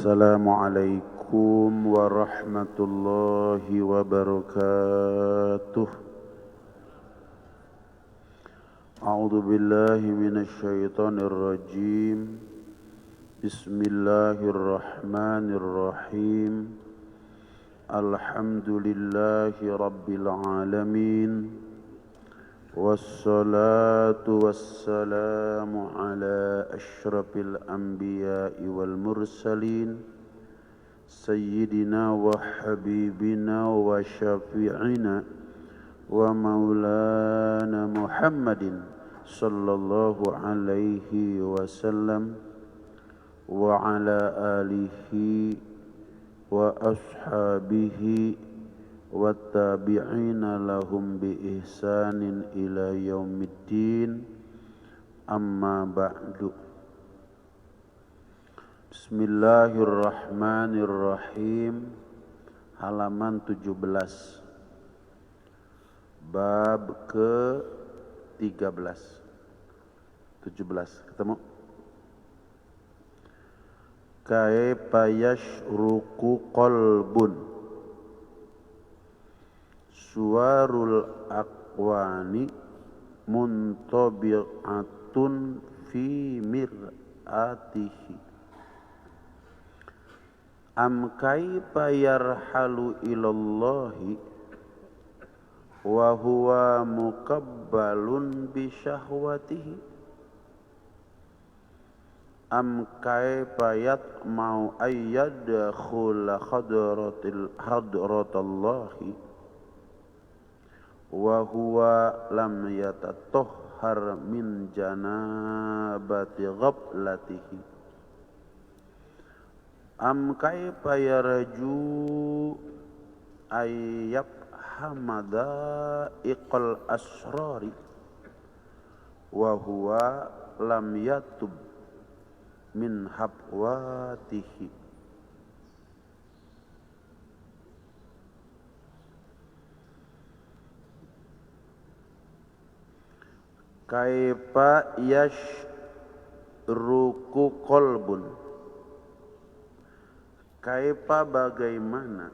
السلام عليكم ورحمة الله وبركاته. أعوذ بالله من الشيطان الرجيم. بسم الله الرحمن الرحيم. الحمد لله رب العالمين، والصلاة والسلام على أشرف الأنبياء والمرسلين سيدنا وحبيبنا وشفيعنا ومولانا محمد صلى الله عليه وسلم وعلى آله وأصحابه والتابعين لهم بإحسان إلى يوم الدين. أما بعد. Bismillahirrahmanirrahim. Halaman 17. Bab ke-13. 17. Ketemu? Kaifa yashruqu qalbun suwarul aqwani muntabi'atun fi mir'atihi am kaifa yarhalu ilallahi wa huwa muqabbalun bi syahwatihi am kaifa yatma'u ayyadkhula hadratallahi wa huwa lam yatatahhar min janabati ghablatihi am kaifa yarju ayyab hamada iqal asrari wa huwa lam yatub min habwatihi kaifa yashruqu qalbun, kaifa bagaimana,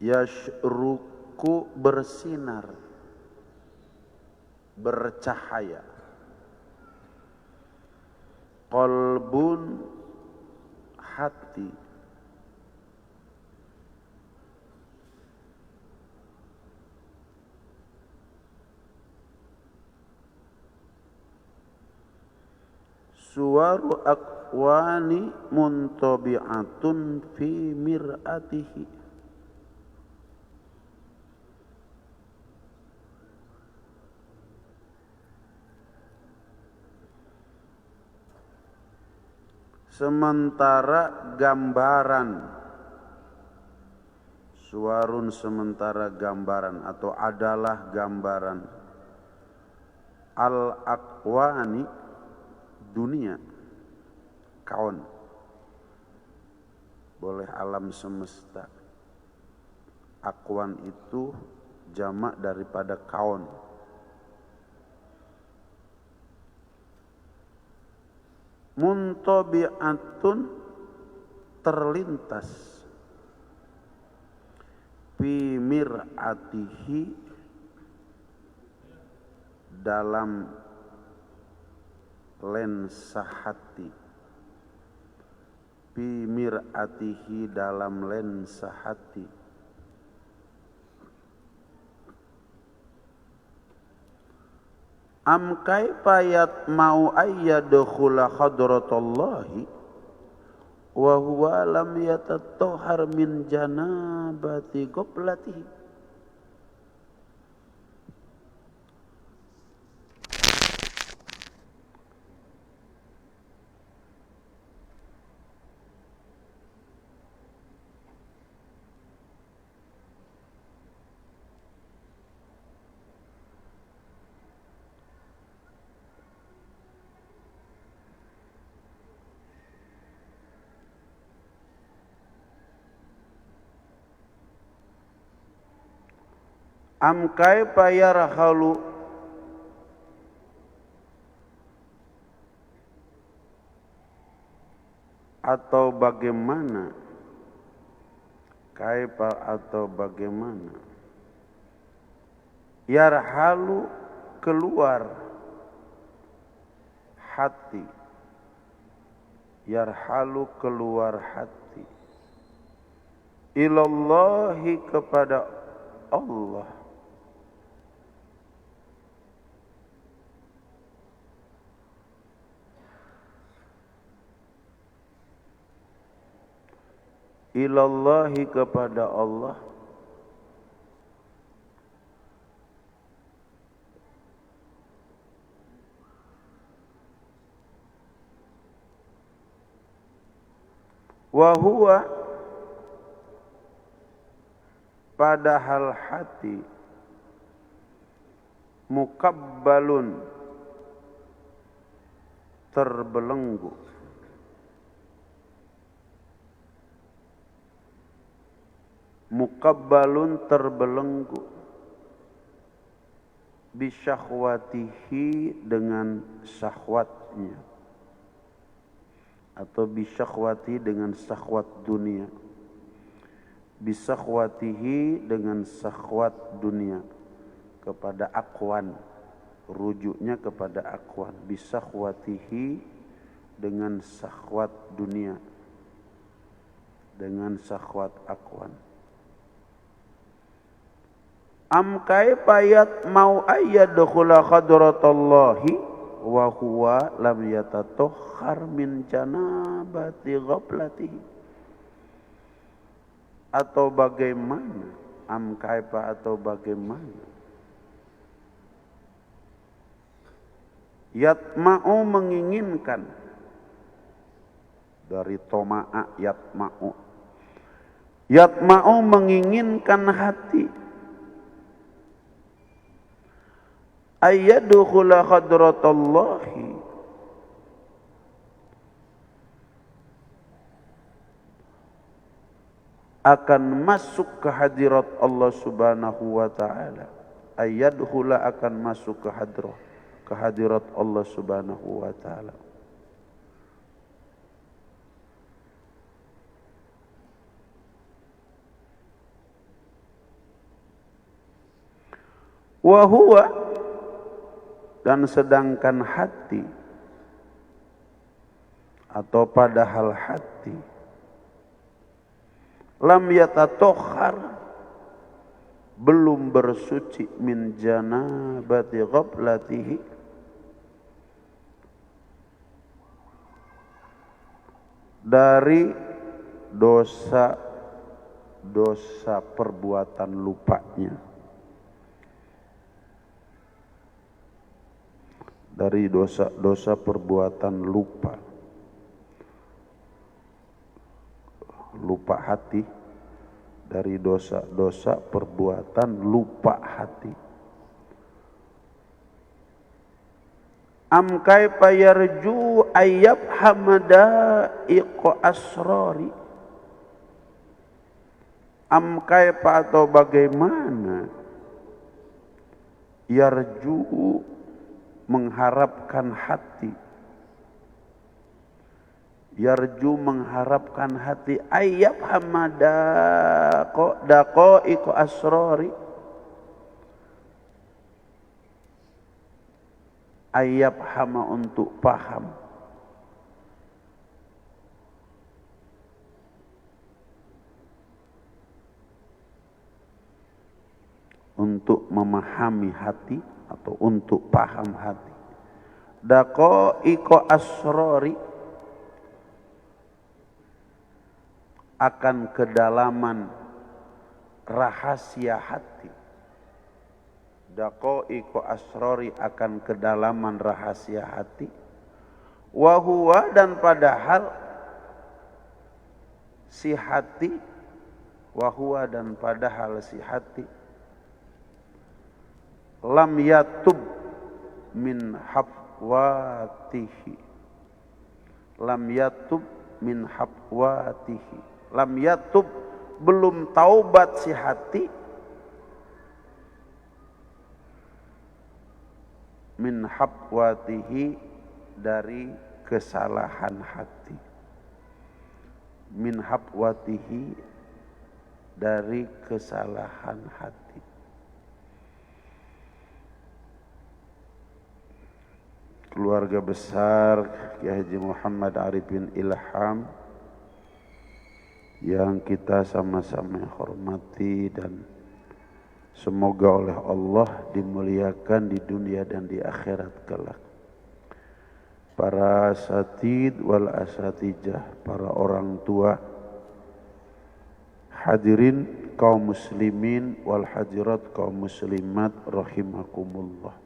yashruqu bersinar, bercahaya, qalbun hati, suwaru aqwani muntabi'atun fi mir'atihi sementara gambaran, suwarun sementara gambaran atau adalah gambaran, al-aqwani dunia, kaun, boleh alam semesta. Aqwan itu jamak daripada kaun. Muntabi'atun terlintas, fi mir'atihi dalam lensa hati, fi mir'atihi dalam lensa hati. Am kaifa yatma'u ayyadkhula hadratallahi wa huwa lam yatatahhar min janabati ghablatihi am kaifa yarhalu atau bagaimana, kaifa atau bagaimana, yarhalu keluar hati, yarhalu keluar hati, ilallahi kepada Allah, ilallahi kepada Allah, wa huwa padahal hati mukabbalun terbelenggu, mukabbalun terbelenggu, bisyahwatihi dengan syahwatnya, atau bisyahwati dengan syahwat dunia, bisyahwatihi dengan syahwat dunia, kepada akwan, rujuknya kepada akwan, bisyahwatihi dengan syahwat dunia, dengan syahwat akwan. Am kaifa mau ayyadkhula hadratallahi wa huwa lam yatatahhar min janabati ghaflatihi, atau bagaimana, am kaifa atau bagaimana, yatma'u menginginkan, dari toma'a yatma'u, yatma'u menginginkan hati, ayyadkhula hadratallahi akan masuk ke hadirat Allah Subhanahu wa taala, ayyadkhula akan masuk ke hadirat Allah Subhanahu wa taala. Wa huwa dan sedangkan hati atau padahal hati lam yatatokhar belum bersuci min janabati ghaflatihi dari dosa perbuatan lupanya, dari dosa perbuatan lupa hati, dari dosa perbuatan lupa hati. Am kaifa yarju ayyab hamada'iqa asrari, am kaifa atau bagaimana, yarju mengharapkan hati, yarju mengharapkan hati, ayyab hamadaqaiqu asrari, ayyab hama untuk paham, untuk memahami hati atau untuk paham hati. Daqaiqu asrari akan kedalaman rahasia hati, daqaiqu asrari akan kedalaman rahasia hati, wa huwa dan padahal si hati, wa huwa dan padahal si hati, lam yatub min hafwatihi, lam yatub min hafwatihi, lam yatub belum taubat si hati, min hafwatihi dari kesalahan hati. min hafwatihi, dari kesalahan hati. Keluarga besar Kiai Haji Muhammad Arif bin Ilham yang kita sama-sama hormati dan semoga oleh Allah dimuliakan di dunia dan di akhirat kelak. Para asatid wal asatijah, para orang tua, hadirin kaum muslimin wal hadirat kaum muslimat rahimakumullah.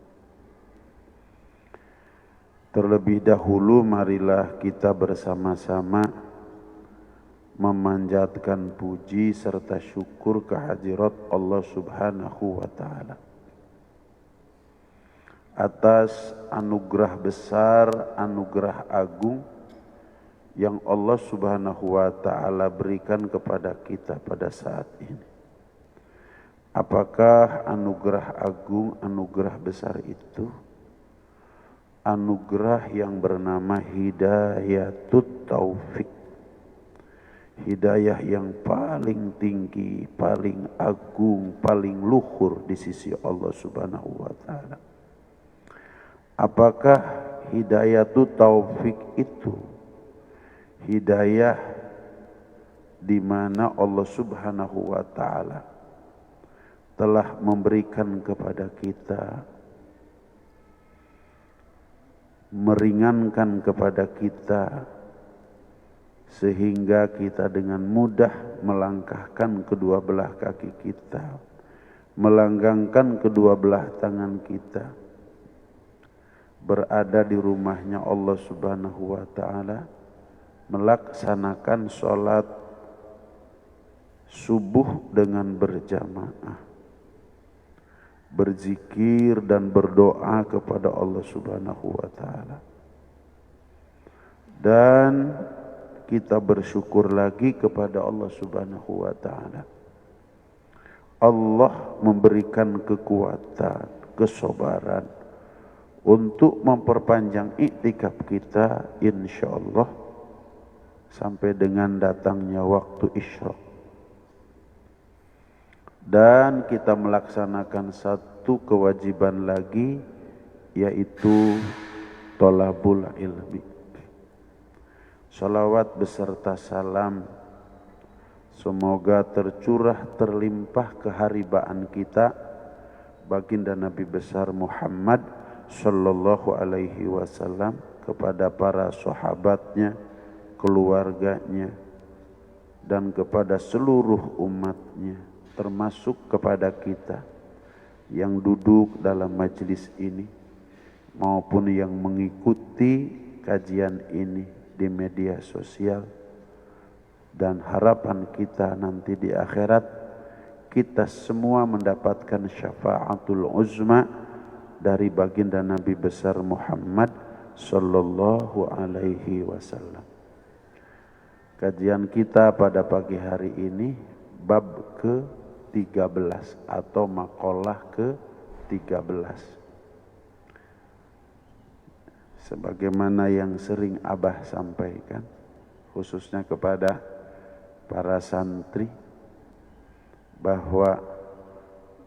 Terlebih dahulu marilah kita bersama-sama memanjatkan puji serta syukur kehadirat Allah Subhanahu wa taala atas anugerah besar, anugerah agung yang Allah Subhanahu wa taala berikan kepada kita pada saat ini. Apakah anugerah agung, anugerah besar itu? Anugerah yang bernama hidayatut taufik, hidayah yang paling tinggi, paling agung, paling luhur di sisi Allah Subhanahu wa taala. Apakah hidayatut taufik itu? Hidayah di mana Allah Subhanahu wa taala telah memberikan kepada kita, meringankan kepada kita sehingga kita dengan mudah melangkahkan kedua belah kaki kita, melanggangkan kedua belah tangan kita, berada di rumahnya Allah Subhanahu wa taala, melaksanakan sholat subuh dengan berjamaah, berzikir dan berdoa kepada Allah Subhanahu wa taala. Dan kita bersyukur lagi kepada Allah Subhanahu wa taala. Allah memberikan kekuatan, kesabaran untuk memperpanjang iktikaf kita insyaallah sampai dengan datangnya waktu isyraq. Dan kita melaksanakan satu kewajiban lagi, yaitu thalabul ilmi. Salawat beserta salam semoga tercurah terlimpah keharibaan kita baginda Nabi besar Muhammad sallallahu alaihi wasallam kepada para sahabatnya, keluarganya, dan kepada seluruh umatnya, termasuk kepada kita yang duduk dalam majelis ini maupun yang mengikuti kajian ini di media sosial. Dan harapan kita nanti di akhirat kita semua mendapatkan syafaatul uzma dari baginda Nabi besar Muhammad sallallahu alaihi wasallam. Kajian kita pada pagi hari ini bab ke-13 atau maqalah ke-13. Sebagaimana yang sering Abah sampaikan, khususnya kepada para santri, bahwa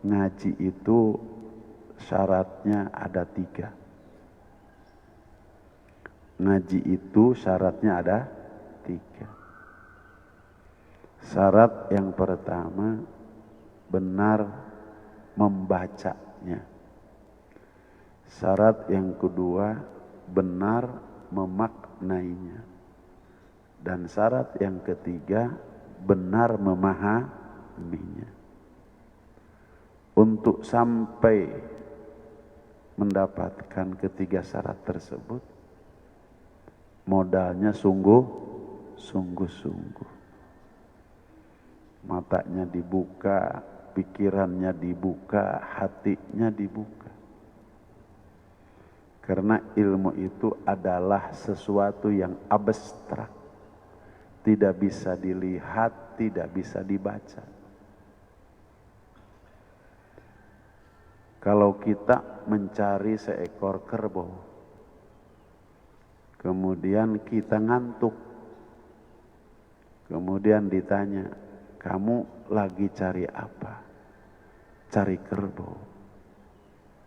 ngaji itu syaratnya ada 3. Ngaji itu syaratnya ada 3. Syarat yang pertama, benar membacanya. Syarat yang kedua, benar memaknainya. Dan syarat yang ketiga, benar memahaminya. Untuk sampai mendapatkan ketiga syarat tersebut, modalnya sungguh-sungguh. Matanya dibuka, pikirannya dibuka, hatinya dibuka. Karena ilmu itu adalah sesuatu yang abstrak, tidak bisa dilihat, tidak bisa dibaca. Kalau kita mencari seekor kerbau, kemudian kita ngantuk, Kemudian ditanya, kamu lagi cari apa? Cari kerbau.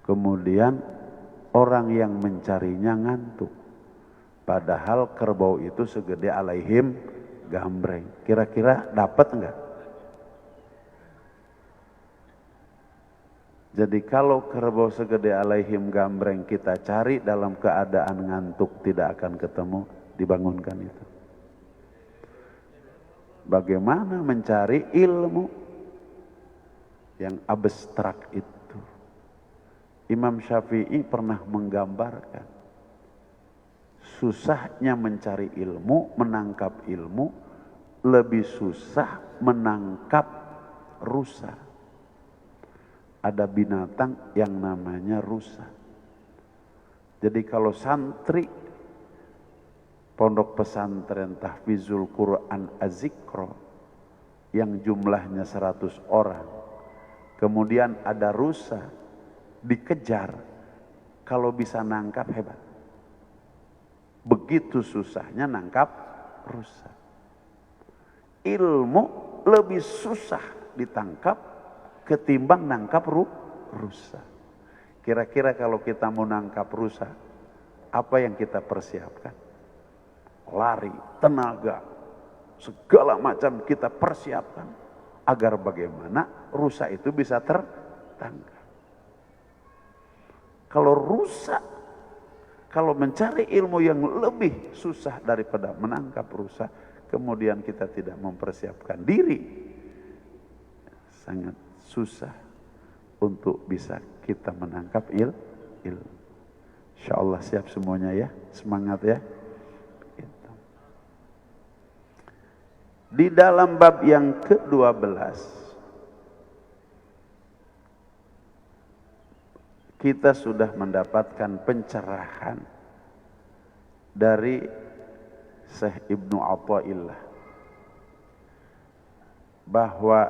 Kemudian orang yang mencarinya ngantuk. Padahal kerbau itu segede alaihim gambreng. Kira-kira dapat enggak? Jadi kalau kerbau segede alaihim gambreng kita cari dalam keadaan ngantuk tidak akan ketemu, dibangunkan itu. Bagaimana mencari ilmu yang abstrak itu? Imam Syafi'i pernah menggambarkan susahnya mencari ilmu, menangkap ilmu, lebih susah menangkap rusa. Ada binatang yang namanya rusa. Jadi kalau santri pondok pesantren Tahfizul Quran Az-Zikro yang jumlahnya 100 orang, kemudian ada rusa, dikejar, kalau bisa nangkap hebat. Begitu susahnya nangkap rusa. Ilmu lebih susah ditangkap ketimbang nangkap rusa. Kira-kira kalau kita mau nangkap rusa, apa yang kita persiapkan? Lari, tenaga, segala macam kita persiapkan agar bagaimana rusa itu bisa tertangkap. Kalau rusa, kalau mencari ilmu yang lebih susah daripada menangkap rusa, kemudian kita tidak mempersiapkan diri, sangat susah untuk bisa kita menangkap ilmu. Insyaallah siap semuanya ya, semangat ya. Gitu. Di dalam bab yang ke-12 kita sudah mendapatkan pencerahan dari Syekh Ibnu Athaillah bahwa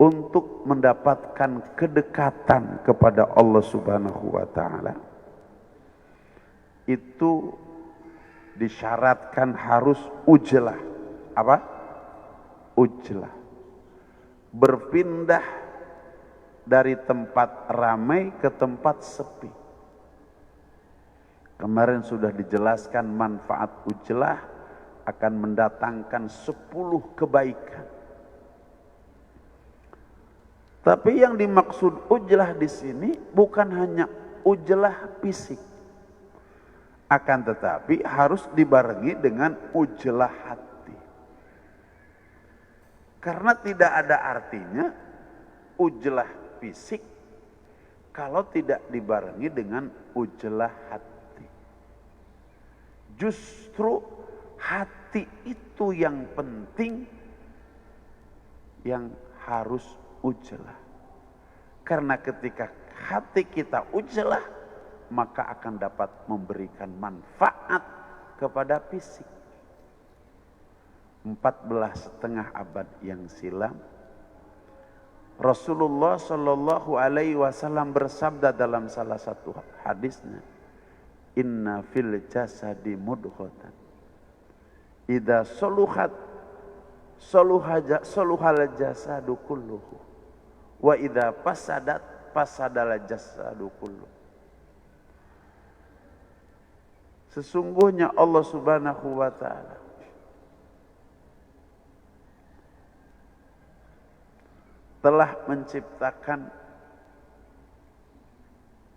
untuk mendapatkan kedekatan kepada Allah Subhanahu wa taala itu disyaratkan harus ujlah. Apa? Ujlah. Berpindah dari tempat ramai ke tempat sepi. Kemarin sudah dijelaskan manfaat ujlah akan mendatangkan 10 kebaikan. Tapi yang dimaksud ujlah di sini bukan hanya ujlah fisik. Akan tetapi harus dibarengi dengan ujlah hati. Karena tidak ada artinya ujlah fisik kalau tidak dibarengi dengan ujlah hati. Justru hati itu yang penting, yang harus ujlah. Karena ketika hati kita ujlah, maka akan dapat memberikan manfaat kepada fisik. 14,5 abad yang silam Rasulullah Shallallahu Alaihi Wasallam bersabda dalam salah satu hadisnya, Inna fil jasadi mudghatan, idza soluhat soluhal jasadu kulluhu, wa idza fasadat fasadal jasadu kulluhu. Sesungguhnya Allah Subhanahu wa taala telah menciptakan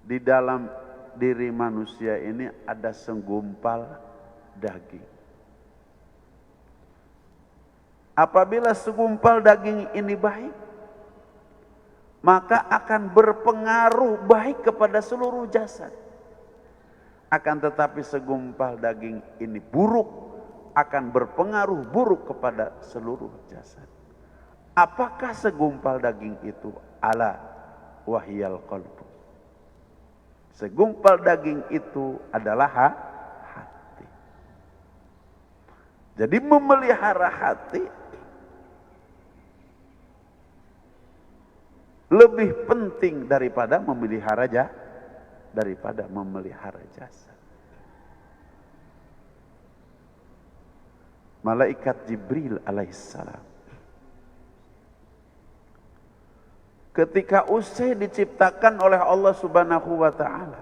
di dalam diri manusia ini ada segumpal daging. Apabila segumpal daging ini baik, maka akan berpengaruh baik kepada seluruh jasad. Akan tetapi segumpal daging ini buruk, akan berpengaruh buruk kepada seluruh jasad. Apakah segumpal daging itu? Ala wahyal qalbu. Segumpal daging itu adalah hati. Jadi memelihara hati lebih penting daripada memelihara jasad. malaikat Jibril alaihissalam. Ketika usai diciptakan oleh Allah Subhanahu wa taala,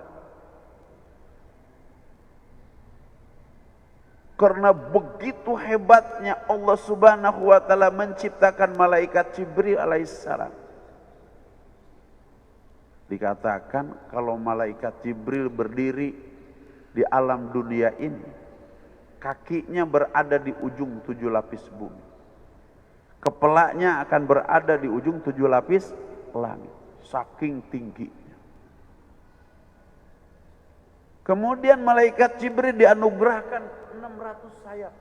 karena begitu hebatnya Allah Subhanahu wa taala menciptakan malaikat Jibril alaihissalam. Dikatakan kalau malaikat Jibril berdiri di alam dunia ini, kakinya berada di ujung 7 lapis bumi. Kepalanya akan berada di ujung 7 lapis langit. Saking tingginya. Kemudian malaikat Jibril dianugerahkan 600 sayap.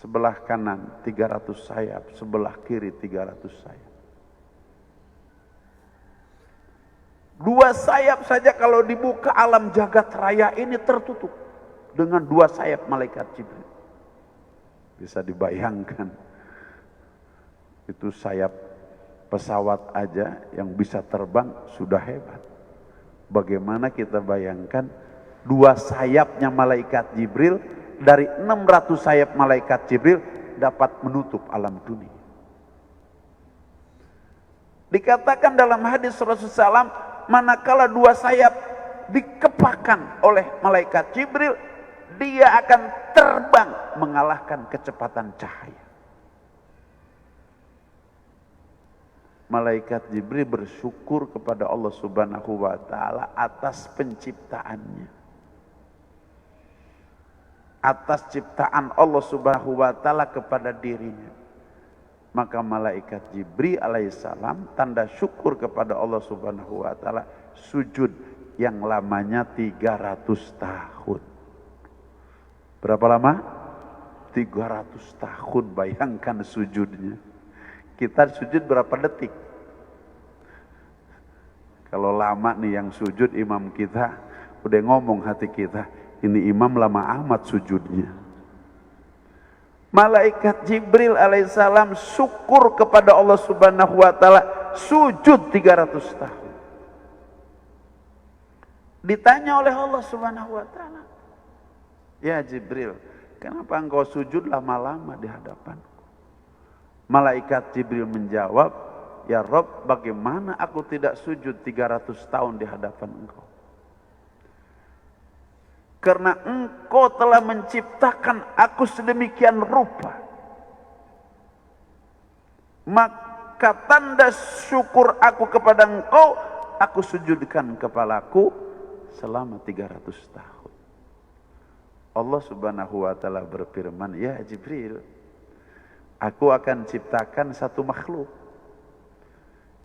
Sebelah kanan 300 sayap, sebelah kiri 300 sayap. 2 sayap saja kalau dibuka alam jagat raya ini tertutup dengan 2 sayap malaikat Jibril. Bisa dibayangkan. Itu sayap pesawat aja yang bisa terbang sudah hebat. Bagaimana kita bayangkan 2 sayapnya malaikat Jibril dari 600 sayap malaikat Jibril dapat menutup alam dunia. Dikatakan dalam hadis Rasulullah SAW, manakala 2 sayap dikepakan oleh malaikat Jibril, dia akan terbang mengalahkan kecepatan cahaya. Malaikat Jibril bersyukur kepada Allah Subhanahu wa taala atas penciptaannya. Atas ciptaan Allah Subhanahu wa taala kepada dirinya. Maka malaikat Jibril alaihissalam tanda syukur kepada Allah Subhanahu wa taala sujud yang lamanya 300 tahun. Berapa lama? 300 tahun, bayangkan sujudnya. Kita sujud berapa detik? Kalau lama nih yang sujud imam kita, udah ngomong hati kita, ini imam lama amat sujudnya. Malaikat Jibril alaihissalam syukur kepada Allah Subhanahu wa taala sujud 300 tahun. Ditanya oleh Allah Subhanahu wa taala, "Ya Jibril, kenapa engkau sujud lama-lama di hadapanku?" Malaikat Jibril menjawab, "Ya Rabb, bagaimana aku tidak sujud 300 tahun di hadapan engkau? Karena engkau telah menciptakan aku sedemikian rupa. Maka tanda syukur aku kepada engkau, aku sujudkan kepalaku selama 300 tahun." Allah Subhanahu wa taala berfirman, "Ya Jibril, aku akan ciptakan satu makhluk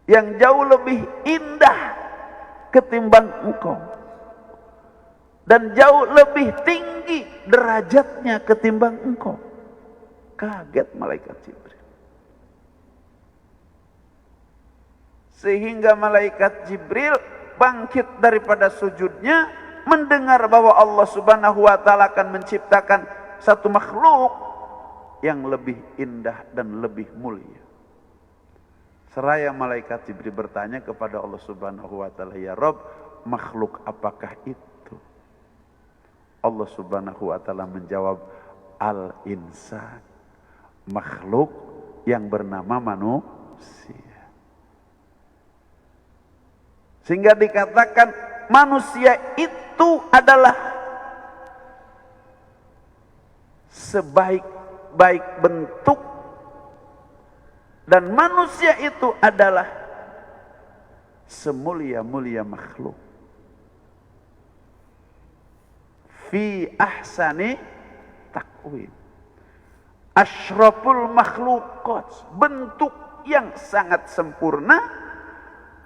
yang jauh lebih indah ketimbang engkau dan jauh lebih tinggi derajatnya ketimbang engkau." Kaget malaikat Jibril. Sehingga malaikat Jibril bangkit daripada sujudnya mendengar bahwa Allah Subhanahu wa taala akan menciptakan satu makhluk yang lebih indah dan lebih mulia. Seraya malaikat Jibril bertanya kepada Allah Subhanahu wa taala, "Ya Rabb, makhluk apakah itu?" Allah Subhanahu wa taala menjawab, "Al-insan." Makhluk yang bernama manusia. Sehingga dikatakan manusia itu adalah sebaik-baik bentuk dan manusia itu adalah semulia-mulia makhluk. Fi ahsani takwim. Asyraful makhlukat, bentuk yang sangat sempurna.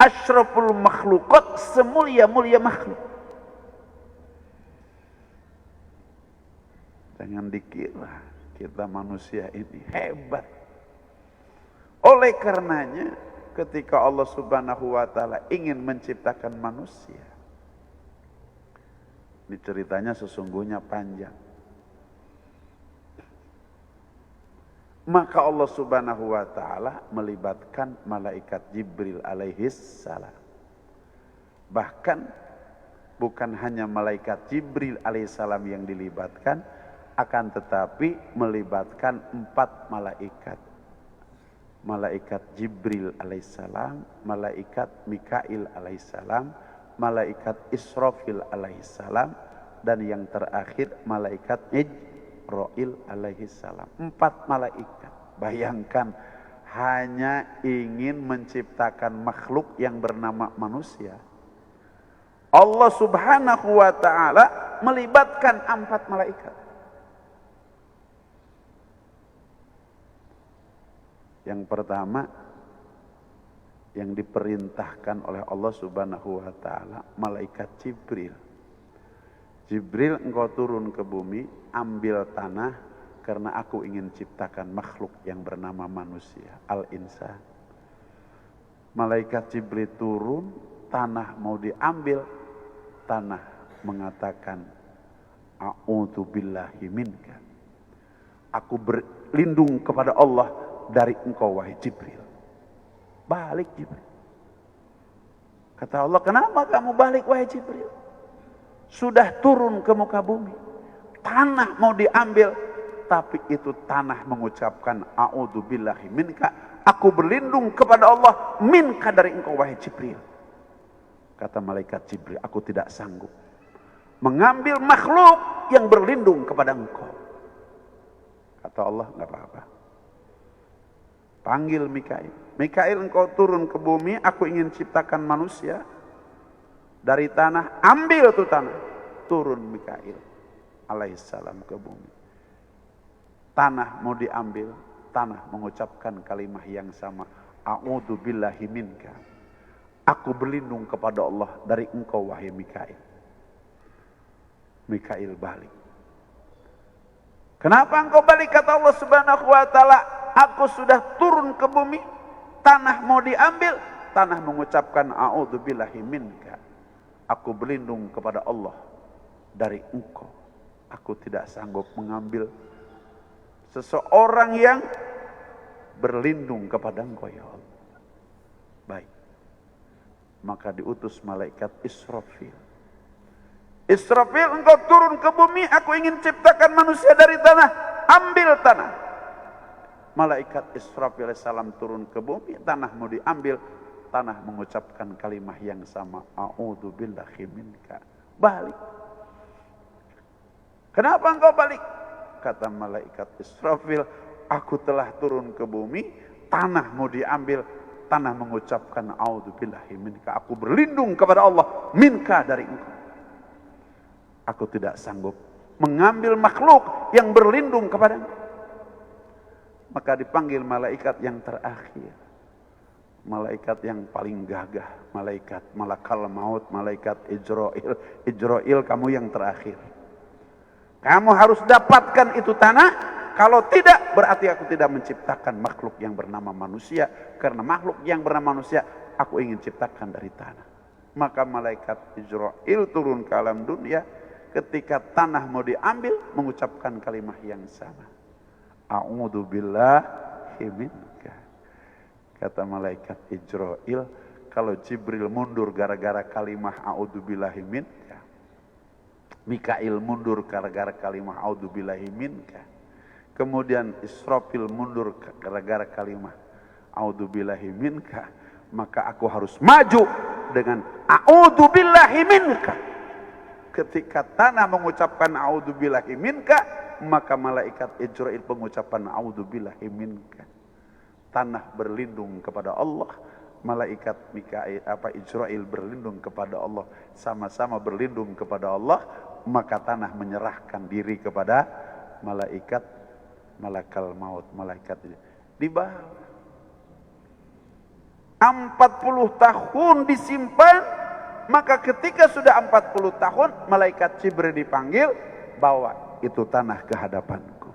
Asyraful makhlukat, semulia-mulia makhluk. Jangan dikira kita manusia ini hebat. Oleh karenanya ketika Allah Subhanahu wa taala ingin menciptakan manusia, ini ceritanya sesungguhnya panjang. Maka Allah Subhanahu wa taala melibatkan malaikat Jibril alaihis salam. Bahkan bukan hanya malaikat Jibril alaihissalam yang dilibatkan, akan tetapi melibatkan 4 malaikat. Malaikat Jibril alaihissalam, malaikat Mikail alaihissalam, malaikat Israfil alaihissalam, dan yang terakhir malaikat Jibril alaihissalam. 4 malaikat. Bayangkan, hanya ingin menciptakan makhluk yang bernama manusia. Allah subhanahu wa ta'ala melibatkan 4 malaikat. Yang pertama, yang diperintahkan oleh Allah subhanahu wa ta'ala, malaikat Jibril. Jibril, engkau turun ke bumi, ambil tanah, karena aku ingin ciptakan makhluk yang bernama manusia, al-insan. Malaikat Jibril turun, tanah mau diambil, tanah mengatakan, a'udzu billahi minka. Aku berlindung kepada Allah dari engkau wahai Jibril. Balik Jibril. Kata Allah, kenapa kamu balik wahai Jibril? Sudah turun ke muka bumi, tanah mau diambil, tapi itu tanah mengucapkan a'udzu billahi minka. Aku berlindung kepada Allah minka, dari engkau wahai Jibril. Kata malaikat Jibril, aku tidak sanggup mengambil makhluk yang berlindung kepada engkau. Kata Allah, enggak apa-apa. Panggil Mikail. Mikail, engkau turun ke bumi, aku ingin ciptakan manusia dari tanah, ambil tuh tanah. Turun Mikail alaihissalam ke bumi. Tanah mau diambil, tanah mengucapkan kalimat yang sama, a'udzu billahi minka. Aku berlindung kepada Allah dari engkau wahai Mikail. Mikail balik. Kenapa engkau balik? Kata Allah subhanahu wa ta'ala, aku sudah turun ke bumi, tanah mau diambil, tanah mengucapkan a'udzu billahi minka. Aku berlindung kepada Allah dari engkau. Aku tidak sanggup mengambil seseorang yang berlindung kepada engkau ya Allah. Baik. Maka diutus malaikat Israfil. Israfil, engkau turun ke bumi, aku ingin ciptakan manusia dari tanah, ambil tanah. Malaikat Israfil alaihissalam turun ke bumi, tanah mau diambil, tanah mengucapkan kalimat yang sama, a'udzu billahi minka. Balik. Kenapa engkau balik? Kata malaikat Israfil, aku telah turun ke bumi, tanah mau diambil, tanah mengucapkan a'udzu billahi minka. Aku berlindung kepada Allah minka, dari engkau. Aku tidak sanggup mengambil makhluk yang berlindung kepada engkau. Maka dipanggil malaikat yang terakhir. Malaikat yang paling gagah. Malaikat malakal maut, malaikat Ijrail. Ijrail, kamu yang terakhir. Kamu harus dapatkan itu tanah. Kalau tidak, berarti aku tidak menciptakan makhluk yang bernama manusia. Karena makhluk yang bernama manusia, aku ingin ciptakan dari tanah. Maka malaikat Ijrail turun ke alam dunia. Ketika tanah mau diambil, mengucapkan kalimat yang sama. A'udzu billahi minka. Kata malaikat Ijrail, kalau Jibril mundur gara-gara kalimat a'udzu billahi minka, Mikail mundur gara-gara kalimat a'udzu billahi minka, kemudian Israfil mundur gara-gara kalimat a'udzu billahi minka, maka aku harus maju dengan a'udzu billahi minka. Ketika tanah mengucapkan a'udzu billahi minka, maka malaikat Ijrail pengucapan a'udzu billahi minka. Tanah berlindung kepada Allah, malaikat Ijrail berlindung kepada Allah, sama-sama berlindung kepada Allah, maka tanah menyerahkan diri kepada malaikat malakal maut, malaikat di bawah. 40 tahun disimpan, maka ketika sudah 40 tahun, malaikat Jibril dipanggil, bawa itu tanah ke hadapanku.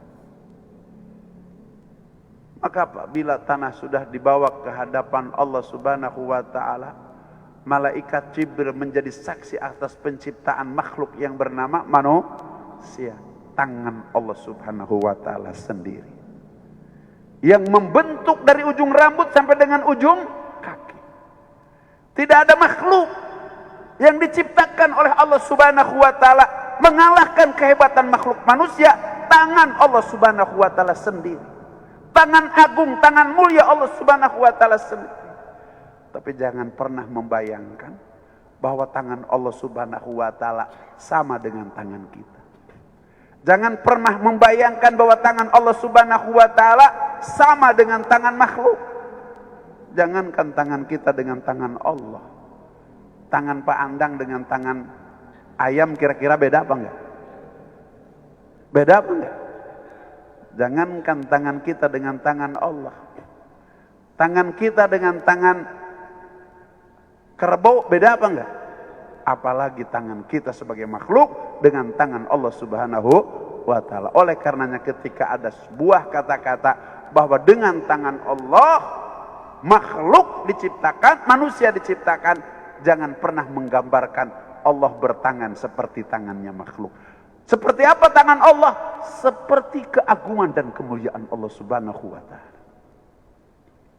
Maka apabila tanah sudah dibawa ke hadapan Allah subhanahu wa ta'ala, malaikat Jibril menjadi saksi atas penciptaan makhluk yang bernama manusia. Tangan Allah subhanahu wa ta'ala sendiri yang membentuk dari ujung rambut sampai dengan ujung kaki. Tidak ada makhluk yang diciptakan oleh Allah subhanahu wa ta'ala mengalahkan kehebatan makhluk manusia tangan Allah Subhanahu wa taala sendiri. Tangan agung, tangan mulia Allah Subhanahu wa taala sendiri. Tapi jangan pernah membayangkan bahwa tangan Allah Subhanahu wa taala sama dengan tangan kita. Jangan pernah membayangkan bahwa tangan Allah Subhanahu wa taala sama dengan tangan makhluk. Jangankan tangan kita dengan tangan Allah. Tangan Pak Andang dengan tangan ayam kira-kira beda apa enggak? Beda apa enggak? Jangankan tangan kita dengan tangan Allah. Tangan kita dengan tangan kerbau beda apa enggak? Apalagi tangan kita sebagai makhluk dengan tangan Allah Subhanahu wa taala. Oleh karenanya ketika ada sebuah kata-kata bahwa dengan tangan Allah makhluk diciptakan, manusia diciptakan, jangan pernah menggambarkan Allah bertangan seperti tangannya makhluk. Seperti apa tangan Allah? Seperti keagungan dan kemuliaan Allah Subhanahu wa taala.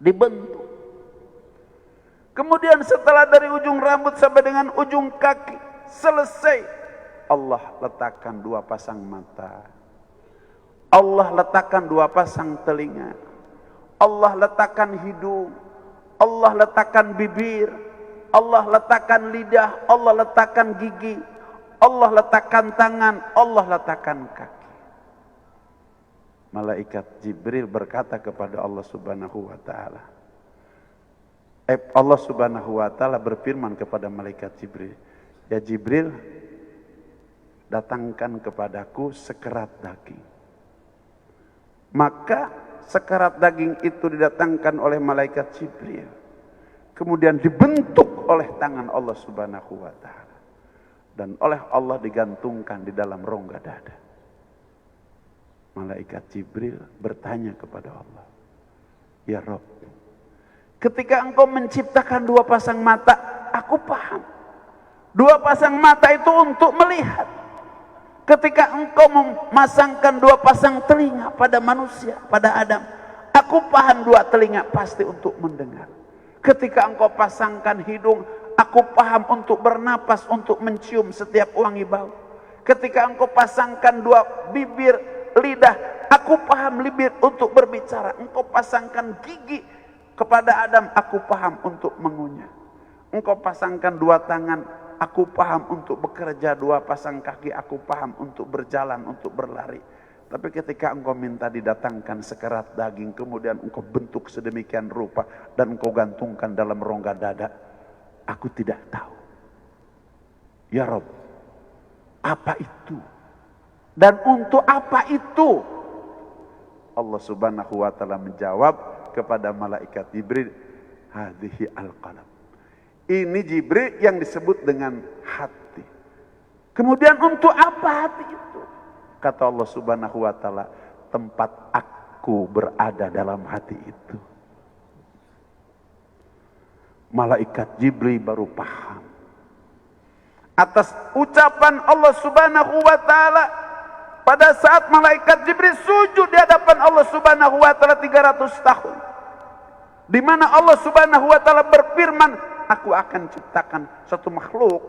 Dibentuk. Kemudian setelah dari ujung rambut sampai dengan ujung kaki selesai, Allah letakkan dua pasang mata. Allah letakkan dua pasang telinga. Allah letakkan hidung. Allah letakkan bibir. Allah letakkan lidah. Allah letakkan gigi. Allah letakkan tangan. Allah letakkan kaki. Malaikat Jibril berkata kepada Allah Subhanahu wa taala. Allah Subhanahu wa taala berfirman kepada malaikat Jibril, "Ya Jibril, datangkan kepadaku sekerat daging." Maka sekerat daging itu didatangkan oleh malaikat Jibril. Kemudian dibentuk oleh tangan Allah Subhanahu wa taala. Dan oleh Allah digantungkan di dalam rongga dada. Malaikat Jibril bertanya kepada Allah, "Ya Rabb, ketika engkau menciptakan dua pasang mata, aku paham. Dua pasang mata itu untuk melihat. Ketika engkau memasangkan dua pasang telinga pada manusia, pada Adam, aku paham dua telinga pasti untuk mendengar. Ketika engkau pasangkan hidung, aku paham untuk bernapas, untuk mencium setiap wangi bau. Ketika engkau pasangkan dua bibir, lidah, aku paham bibir untuk berbicara. Engkau pasangkan gigi kepada Adam, aku paham untuk mengunyah. Engkau pasangkan dua tangan, aku paham untuk bekerja. Dua pasang kaki, aku paham untuk berjalan, untuk berlari. Tapi ketika engkau minta didatangkan sekerat daging, kemudian engkau bentuk sedemikian rupa, dan engkau gantungkan dalam rongga dada, aku tidak tahu. Ya Rabb, apa itu? Dan untuk apa itu?" Allah Subhanahu wa taala menjawab kepada malaikat Jibril, "Hadhihi al-qalb." Ini Jibril yang disebut dengan hati. Kemudian untuk apa hati itu? Kata Allah Subhanahu wa taala, "Tempat aku berada dalam hati itu." Malaikat Jibril baru paham. Atas ucapan Allah Subhanahu wa taala, pada saat malaikat Jibril sujud di hadapan Allah Subhanahu wa taala 300 tahun. Di mana Allah Subhanahu wa taala berfirman, "Aku akan ciptakan satu makhluk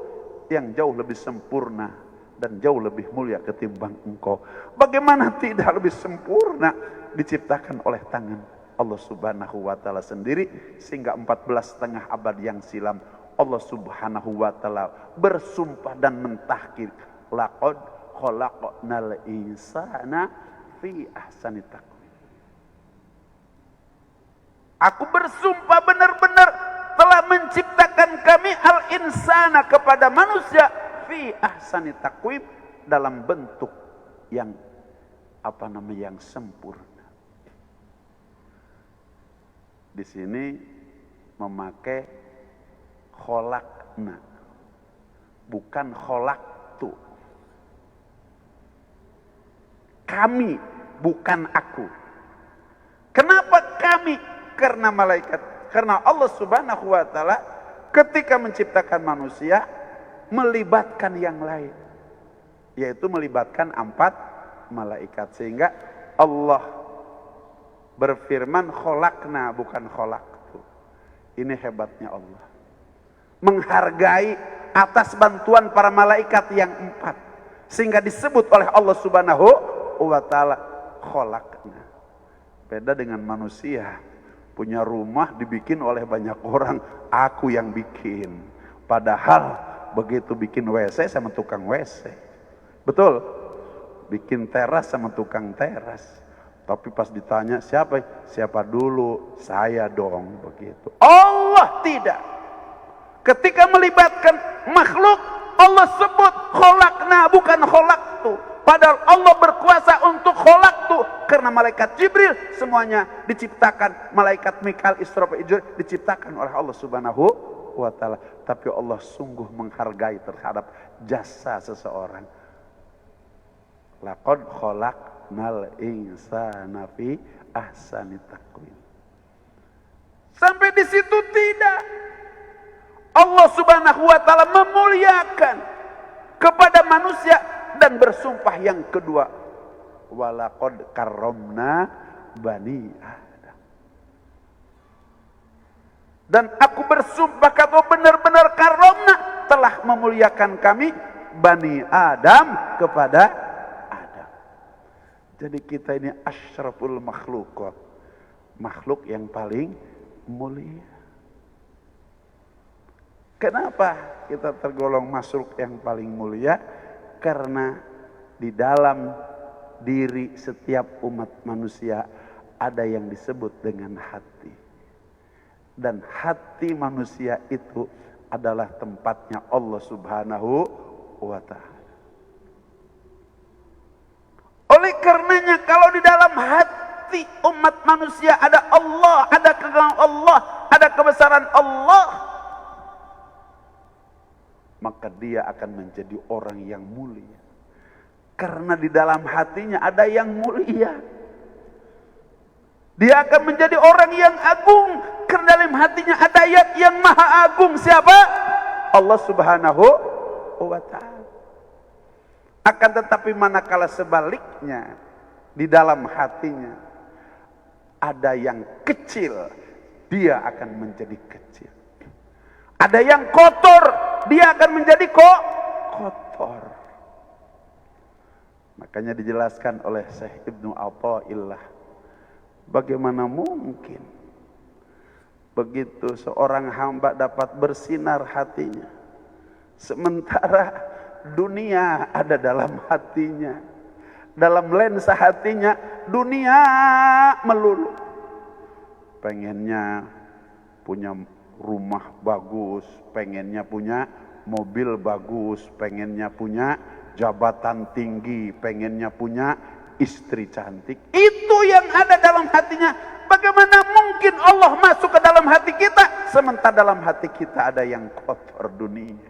yang jauh lebih sempurna dan jauh lebih mulia ketimbang engkau." Bagaimana tidak lebih sempurna? Diciptakan oleh tangan Allah Subhanahu wa taala sendiri, sehingga 14,5 abad yang silam Allah Subhanahu wa taala bersumpah dan mentahqiq, "Laqad khalaqnal insana fi ahsani taqwim." Aku bersumpah benar-benar telah menciptakan kami al-insana kepada manusia fi ahsani taqwim, dalam bentuk yang yang sempurna. Di sini memakai kholakna, bukan kholaktu. Kami, bukan aku. Kenapa kami? Karena malaikat, karena Allah Subhanahu wa taala ketika menciptakan manusia melibatkan yang lain, yaitu melibatkan 4 malaikat, sehingga Allah berfirman kholakna, bukan kholaktu. Ini hebatnya Allah, menghargai atas bantuan para malaikat yang 4, sehingga disebut oleh Allah Subhanahu wa ta'ala khalaqna. Beda dengan manusia, punya rumah dibikin oleh banyak orang, aku yang bikin. Padahal begitu bikin WC sama tukang WC. Betul? Bikin teras sama tukang teras. Tapi pas ditanya siapa? Siapa dulu? Saya dong, begitu. Allah tidak. Ketika melibatkan makhluk, Allah sebut kholakna, bukan kholaktu. Padahal Allah berkuasa untuk kholaktu. Karena malaikat Jibril semuanya diciptakan. Malaikat Mikail, Israfil, Ijril diciptakan oleh Allah subhanahu wa ta'ala. Tapi Allah sungguh menghargai terhadap jasa seseorang. Laqad khalaqnal insana fi ahsani taqwim. Sampai di situ tidak. Allah subhanahu wa ta'ala memuliakan kepada manusia dan bersumpah yang kedua. Walaqad karramna bani Adam. Dan aku bersumpah kalau benar-benar karramna, telah memuliakan kami bani Adam kepada Adam. Jadi kita ini asyraful makhluk, makhluk yang paling mulia. Kenapa kita tergolong makhluk yang paling mulia? Karena di dalam diri setiap umat manusia ada yang disebut dengan hati. Dan hati manusia itu adalah tempatnya Allah subhanahu wa ta'ala. Oleh karenanya kalau di dalam hati umat manusia ada Allah, ada keagungan Allah, ada kebesaran Allah, maka dia akan menjadi orang yang mulia. Karena di dalam hatinya ada yang mulia. Dia akan menjadi orang yang agung. Karena dalam hatinya ada yang maha agung. Siapa? Allah subhanahu wa ta'ala. Akan tetapi manakala sebaliknya, di dalam hatinya ada yang kecil, dia akan menjadi kecil. Ada yang kotor, dia akan menjadi kotor. Makanya dijelaskan oleh Syekh Ibnu Athaillah, bagaimana mungkin begitu seorang hamba dapat bersinar hatinya, sementara dunia ada dalam hatinya, dalam lensa hatinya dunia melulu. Pengennya punya rumah bagus, pengennya punya mobil bagus, pengennya punya jabatan tinggi, pengennya punya istri cantik. Itu yang ada dalam hatinya. Bagaimana mungkin Allah masuk ke dalam hati kita, sementara dalam hati kita ada yang kotor dunia,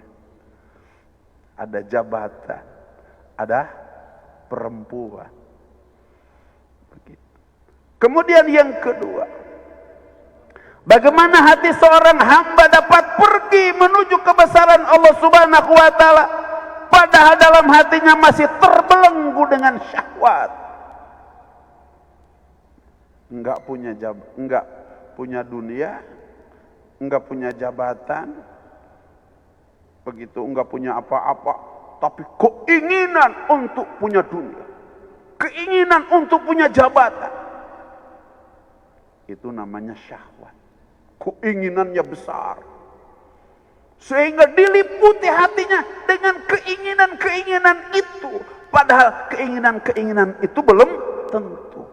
ada jabatan, ada perempuan. Begitu. Kemudian yang kedua, bagaimana hati seorang hamba dapat pergi menuju kebesaran Allah subhanahu wa ta'ala, padahal dalam hatinya masih terbelenggu dengan syahwat. Enggak punya dunia, enggak punya jabatan, begitu, enggak punya apa-apa, tapi keinginan untuk punya dunia, keinginan untuk punya jabatan. Itu namanya syahwat. Keinginannya besar, sehingga diliputi hatinya dengan keinginan-keinginan itu, padahal keinginan-keinginan itu belum tentu.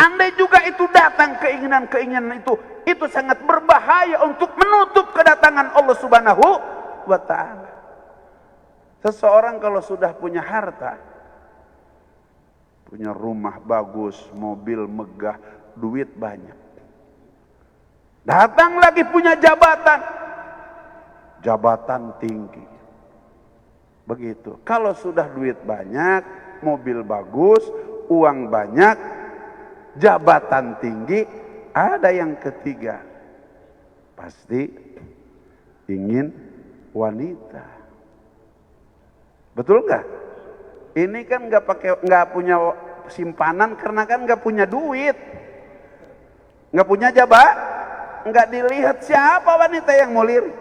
Andai juga itu datang keinginan-keinginan itu sangat berbahaya untuk menutup kedatangan Allah subhanahu wa ta'ala. Seseorang kalau sudah punya harta, punya rumah bagus, mobil megah, duit banyak, datang lagi punya jabatan tinggi. Begitu. Kalau sudah duit banyak, mobil bagus, uang banyak, jabatan tinggi, ada yang ketiga, pasti ingin wanita. Betul nggak? Ini kan nggak punya simpanan karena kan nggak punya duit, nggak punya nggak dilihat siapa wanita yang mau lirik.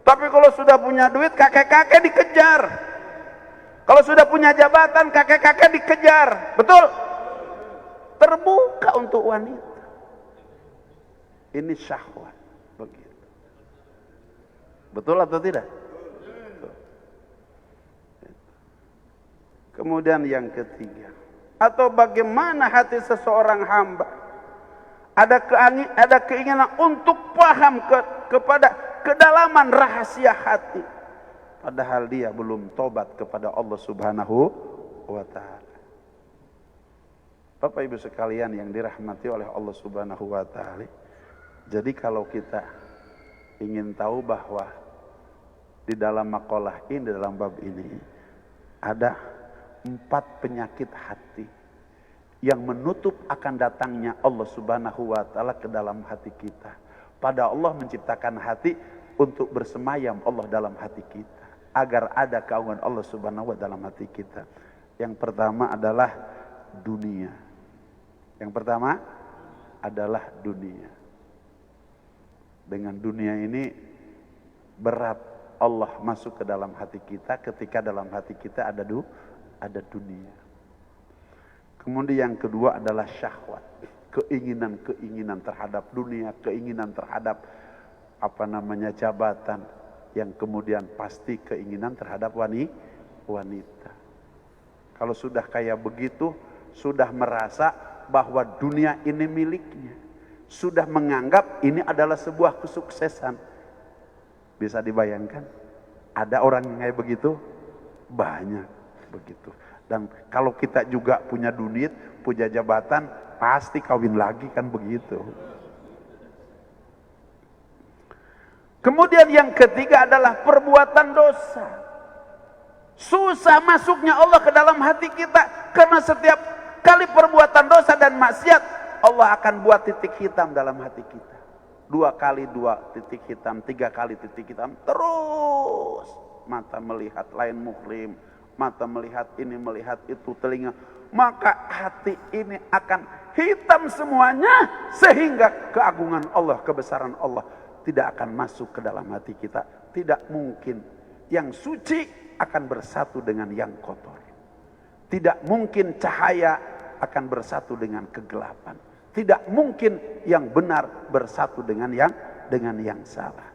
Tapi kalau sudah punya duit, kakek-kakek dikejar. Kalau sudah punya jabatan, kakek-kakek dikejar. Betul? Terbuka untuk wanita. Ini syahwat. Begitu. Betul atau tidak? Betul. Kemudian yang ketiga. Atau bagaimana hati seseorang hamba ada keinginan untuk paham kepada kedalaman rahasia hati, padahal dia belum tobat kepada Allah Subhanahu wa ta'ala. Bapak Ibu sekalian yang dirahmati oleh Allah Subhanahu wa ta'ala, jadi kalau kita ingin tahu bahwa di dalam maqalah ini, dalam bab ini ada 4 penyakit hati yang menutup akan datangnya Allah Subhanahu wa ta'ala ke dalam hati kita. Pada Allah menciptakan hati untuk bersemayam Allah dalam hati kita, agar ada keagungan Allah Subhanahu wa ta'ala dalam hati kita. Yang pertama adalah dunia. Yang pertama adalah dunia. Dengan dunia ini berat Allah masuk ke dalam hati kita ketika dalam hati kita ada dunia. Kemudian yang kedua adalah syahwat, keinginan-keinginan terhadap dunia, keinginan terhadap jabatan, yang kemudian pasti keinginan terhadap wanita. Kalau sudah kayak begitu, sudah merasa bahwa dunia ini miliknya, sudah menganggap ini adalah sebuah kesuksesan. Bisa dibayangkan, ada orang yang kayak begitu? Banyak begitu. Dan kalau kita juga punya duit, punya jabatan, pasti kawin lagi, kan begitu. Kemudian yang ketiga adalah perbuatan dosa. Susah masuknya Allah ke dalam hati kita, karena setiap kali perbuatan dosa dan maksiat, Allah akan buat titik hitam dalam hati kita. 2 kali 2 titik hitam, 3 kali titik hitam, terus mata melihat lain muhrim, mata melihat ini, melihat itu, telinga, maka hati ini akan hitam semuanya, sehingga keagungan Allah, kebesaran Allah tidak akan masuk ke dalam hati kita. Tidak mungkin yang suci akan bersatu dengan yang kotor. Tidak mungkin cahaya akan bersatu dengan kegelapan. Tidak mungkin yang benar bersatu dengan yang salah.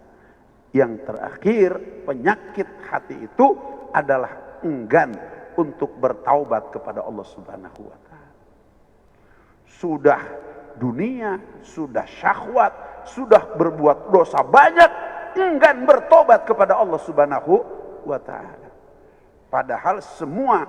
Yang terakhir, penyakit hati itu adalah enggan untuk bertaubat kepada Allah Subhanahu wa ta'ala. Sudah dunia, sudah syahwat, sudah berbuat dosa banyak, enggan bertobat kepada Allah Subhanahu wa ta'ala. Padahal semua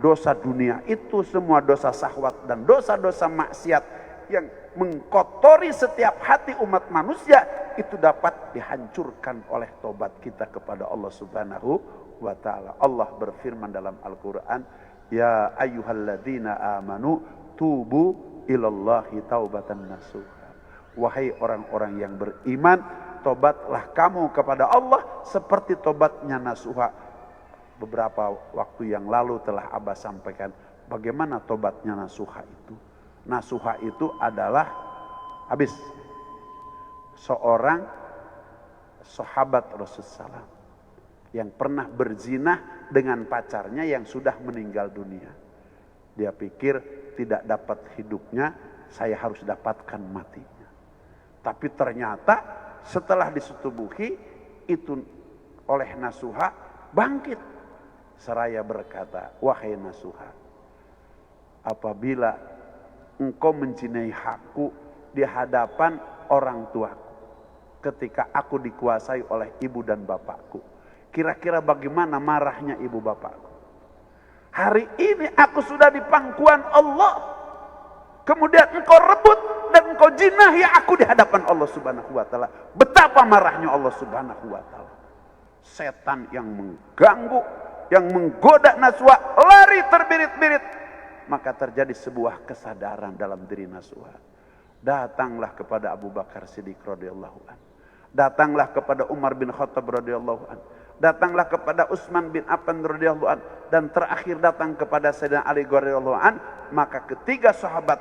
dosa dunia itu, semua dosa syahwat dan dosa-dosa maksiat yang mengkotori setiap hati umat manusia, itu dapat dihancurkan oleh tobat kita kepada Allah Subhanahu wa ta'ala. Allah berfirman dalam Al-Quran, ya ayyuhalladzina amanu tubu ilallahi taubatan nasuha. Wahai orang-orang yang beriman, tobatlah kamu kepada Allah seperti tobatnya nasuha. Beberapa waktu yang lalu telah Abah sampaikan bagaimana tobatnya nasuha itu. Nasuha itu adalah seorang sahabat Rasulullah yang pernah berzinah dengan pacarnya yang sudah meninggal dunia. Dia pikir tidak dapat hidupnya, saya harus dapatkan matinya. Tapi ternyata setelah disetubuhi itu oleh nasuha, bangkit. Seraya berkata, wahai nasuha, apabila engkau mencintai hakku di hadapan orang tuaku, ketika aku dikuasai oleh ibu dan bapakku, kira-kira bagaimana marahnya ibu bapakku? Hari ini aku sudah di pangkuan Allah, kemudian engkau rebut dan engkau jinahi aku di hadapan Allah Subhanahu wa ta'ala. Betapa marahnya Allah Subhanahu wa ta'ala. Setan yang mengganggu, yang menggoda nasuha, lari terbirit-birit. Maka terjadi sebuah kesadaran dalam diri nasuha. Datanglah kepada Abu Bakar Siddiq radhiyallahu anhu. Datanglah kepada Umar bin Khattab radhiyallahu anhu. Datanglah kepada Utsman bin Affan radhiyallahu anhu, dan terakhir datang kepada Sayyidina Ali radhiyallahu anhu. Maka ketiga sahabat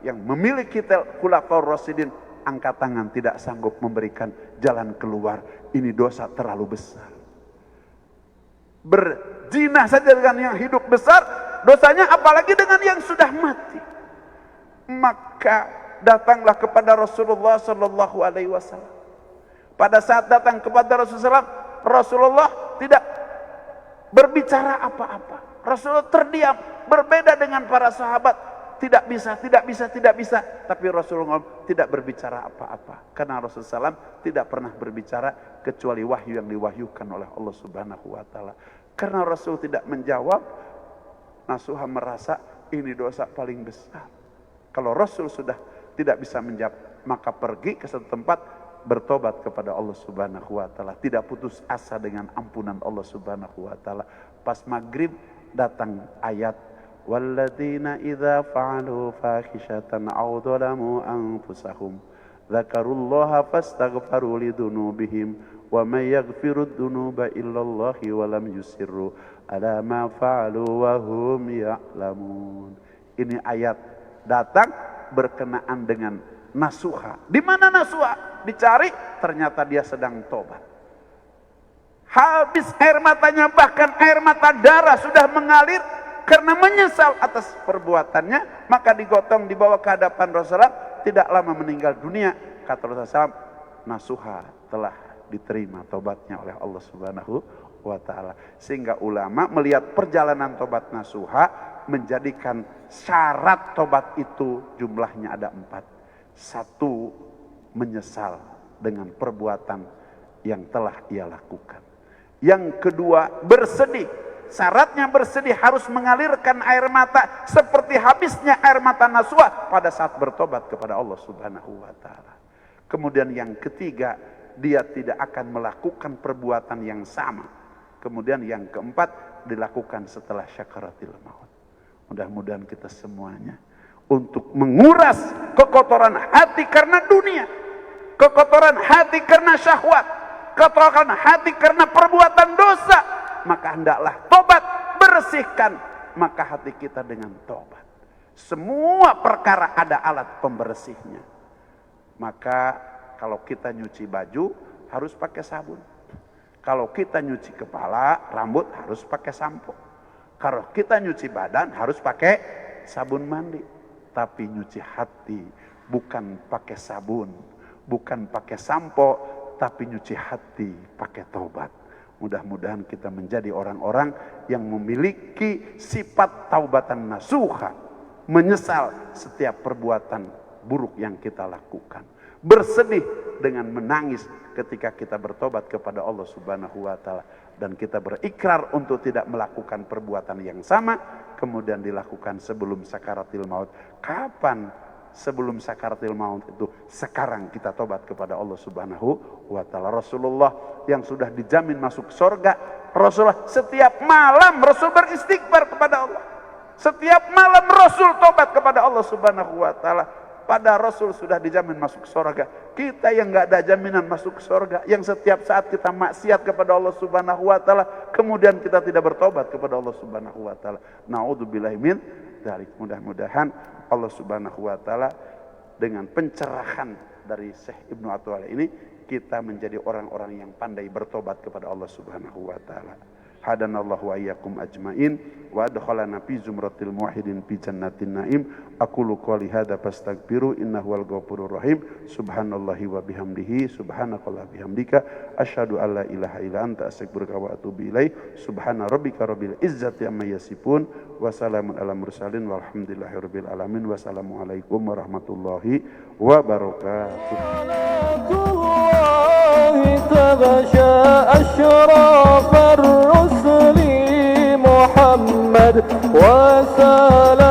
yang memiliki khulafaur rasyidin angkat tangan, tidak sanggup memberikan jalan keluar. Ini dosa terlalu besar. berzina saja dengan yang hidup besar dosanya, apalagi dengan yang sudah mati. Maka datanglah kepada Rasulullah sallallahu alaihi wasallam. Pada saat datang kepada Rasulullah, Rasulullah tidak berbicara apa-apa. Rasulullah terdiam, berbeda dengan para sahabat. Tidak bisa. Tapi Rasulullah tidak berbicara apa-apa. Karena Rasulullah SAW tidak pernah berbicara kecuali wahyu yang diwahyukan oleh Allah Subhanahu wa Ta'ala. Karena Rasul tidak menjawab, Nasuha merasa ini dosa paling besar. Kalau Rasul sudah tidak bisa menjawab, maka pergi ke satu tempat, bertobat kepada Allah Subhanahu wa Ta'ala. Tidak putus asa dengan ampunan Allah Subhanahu wa Ta'ala. Pas maghrib datang ayat, walladzina idza fa'alu fahishatan aw dzalamu anfusahum dzakarullaha fastaghfaru lidzunubihim wa may yaghfirud dzunuba illallahu wa lam yusirru ala ma fa'alu wa hum ya'lamun. Ini ayat datang berkenaan dengan Nasuha. Di mana Nasuha? Dicari, ternyata dia sedang tobat. Habis air matanya, bahkan air mata darah sudah mengalir karena menyesal atas perbuatannya, maka digotong dibawa ke hadapan Rasulullah. Tidak lama meninggal dunia. Kata Rasulullah SAW, Nasuha telah diterima tobatnya oleh Allah Subhanahu wa Ta'ala. Sehingga ulama melihat perjalanan tobat Nasuha, menjadikan syarat tobat itu jumlahnya ada 4. 1, menyesal dengan perbuatan yang telah ia lakukan. Yang kedua, bersedih. Syaratnya bersedih harus mengalirkan air mata seperti habisnya air mata Nasuha pada saat bertobat kepada Allah Subhanahu wa Ta'ala. Kemudian yang ketiga, dia tidak akan melakukan perbuatan yang sama. Kemudian yang keempat, dilakukan setelah syakaratil maut. Mudah-mudahan kita semuanya untuk menguras kekotoran hati karena dunia, kekotoran hati karena syahwat, kekotoran hati karena perbuatan dosa, maka hendaklah tobat, bersihkan maka hati kita dengan tobat. Semua perkara ada alat pembersihnya. Maka kalau kita nyuci baju harus pakai sabun. Kalau kita nyuci kepala, rambut harus pakai sampo. Kalau kita nyuci badan harus pakai sabun mandi. Tapi nyuci hati bukan pakai sabun, bukan pakai sampo, tapi nyuci hati pakai tobat. Mudah-mudahan kita menjadi orang-orang yang memiliki sifat taubatan nasuha, menyesal setiap perbuatan buruk yang kita lakukan, bersedih dengan menangis ketika kita bertobat kepada Allah Subhanahu wa Ta'ala, dan kita berikrar untuk tidak melakukan perbuatan yang sama, kemudian dilakukan sebelum sakaratil maut. Kapan sebelum sakaratil maut itu? Sekarang kita tobat kepada Allah Subhanahu wa Ta'ala. Rasulullah yang sudah dijamin masuk surga, Rasulullah setiap malam Rasul beristighfar kepada Allah. Setiap malam Rasul tobat kepada Allah Subhanahu wa Ta'ala. Pada Rasul sudah dijamin masuk surga. Kita yang nggak ada jaminan masuk surga, yang setiap saat kita maksiat kepada Allah Subhanahu wa Ta'ala, kemudian kita tidak bertobat kepada Allah Subhanahu wa Ta'ala. Na'udzubillahi min dzalik. Mudah-mudahan Allah Subhanahu wa Ta'ala dengan pencerahan dari Syekh Ibnu Atwal ini, kita menjadi orang-orang yang pandai bertobat kepada Allah Subhanahu wa Ta'ala. Hadanallahu wa iyyakum ajmain wa adkhalana fi zumratil muwahhidin fi jannatin naim. Aqulu qouli hadza fastaghfiru innahu wal ghafurur rahim. Subhanallahi wa bihamdihi, subhanakallah bihamdika, asyhadu an la ilaha illa anta, astaghfiruka wa atubu ilaik. Subhana rabbika rabbil izzati amma yasifun wa salamun alal mursalin walhamdulillahi rabbil alamin. Wassalamu alaikum warahmatullahi wabarakatuh. تغشى أشراف الرسل محمد وسلام